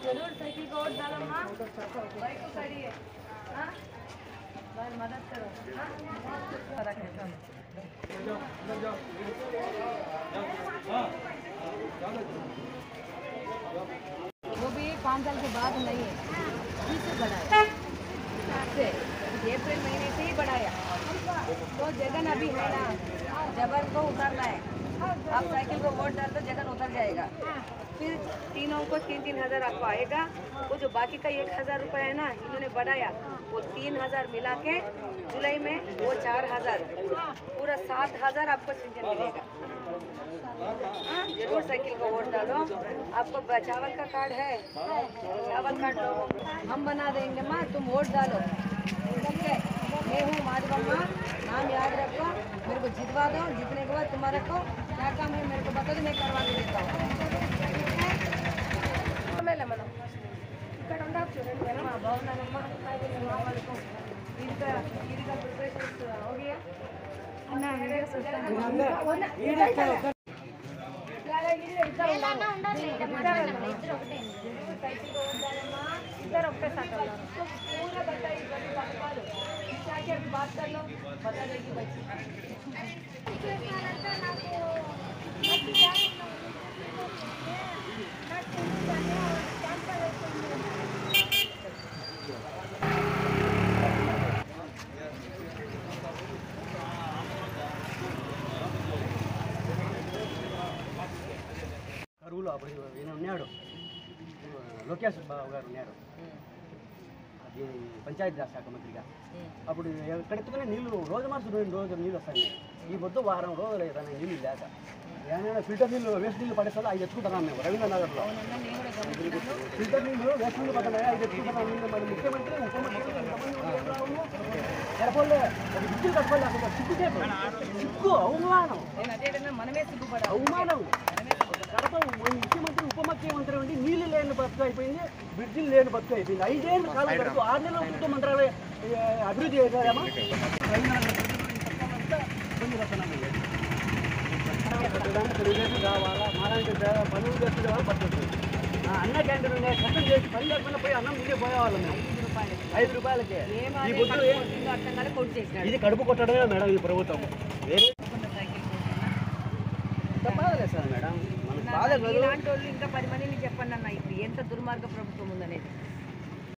जरूर साइकिल को वोट डालो माँ, बाइक को खड़ी है, हाँ, भाई मदद करो, हाँ, फर्क है सब। वो भी 5 साल के बाद नहीं है, अभी से बढ़ाया, अप्रैल महीने से ही बढ़ाया। तो जगन अभी है ना, जगन को उतारना है, आप साइकिल को वोट डाल दो जगन उतर जाएगा। फिर तीनों को 3-3 हज़ार आपको आएगा। वो जो बाकी का 1,000 रुपये है ना, इन्होंने बढ़ाया, वो 3,000 मिला के जुलाई में वो 4,000, पूरा 7,000 आपको सिंचन मिलेगा। हाँ, जरूर साइकिल को वोट डालो। आपको चावल का कार्ड है, चावल कार्ड लो, हम बना देंगे माँ, तुम वोट डालो, ठीक है। मैं हूँ माधवम्मा, नाम याद रखो, मेरे को जितवा दो, जीतने के बाद तुम्हारे को क्या काम है मेरे को बता दो, मैं करवा के देता हूँ। ఇక్కడ ఉండొచ్చు చూడండి మేడం బాగున్నానమ్మా ఇదిగా ప్రిపరేషన్స్ ఓకే అన్న వీడియోస్ వస్తాను इधर ఒకటే साथ पूरा बताइए कभी बात क्या बात कर लो बता देगी बच्ची కరువులో అప్పుడు ఈయన ఉన్నాడు లోకేష్ బాబు గారు ఉన్నాడు అది పంచాయతీరాజ్ శాఖ మంత్రిగా అప్పుడు ఎక్కడెత్తుకునే నీళ్లు రోజు మార్చి 2 రోజులు నీళ్ళు వస్తాయి ఈ పొద్దు వారం రోజులు ఏదైనా నీళ్ళు లేక ఏమైనా ఫిల్టర్ నీళ్ళు వేస్ట్ నీళ్ళు పడేస్తారో అవి ఎత్తుకుంటున్నాం మేము రవీంద్రనగర్లో ఫిల్టర్ నీళ్ళు వేస్ట్ నీళ్ళు పడుతున్నాయి అవి ఎత్తుకుంటున్నాం నీళ్ళు మరి ముఖ్యమంత్రి ఉపముఖ్యమంత్రి ఎరపోలే విద్యుత్ కట్టుకోలే అసలు సిగ్గు అవమానం అవమానం కడప ముఖ్యమంత్రి ఉపముఖ్యమంత్రి ఉండి నీళ్ళు లేని బతుకు అయిపోయింది బ్రిడ్జిలు లేని బతుకు అయిపోయింది 5 ఏళ్ళ కాలం వరకు 6 నెలల ప్రభుత్వ మంత్రాలయ అభివృద్ధి చేశారేమో తెలుగుదేశం కావాలా మాలాంటి పనులు చేస్తున్న వాళ్ళు పడుతుంది అన్న క్యాంటీన్ ఉండే చట్టం చేసి పని లేకుండా పోయి అన్నం మీదే పోయేవాళ్ళం మేము 5 రూపాయలకే ఈ బుద్ధు ఇది కడుపు కొట్టడమే మేడం ఈ ప్రభుత్వం వేరే బాధలేదు సార్ మేడం మనకు బాధ ఇలాంటి వాళ్ళు ఇంకా 10 మందిని చెప్పండి అన్న ఇప్పుడు ఎంత దుర్మార్గ ప్రభుత్వం ఉందనేది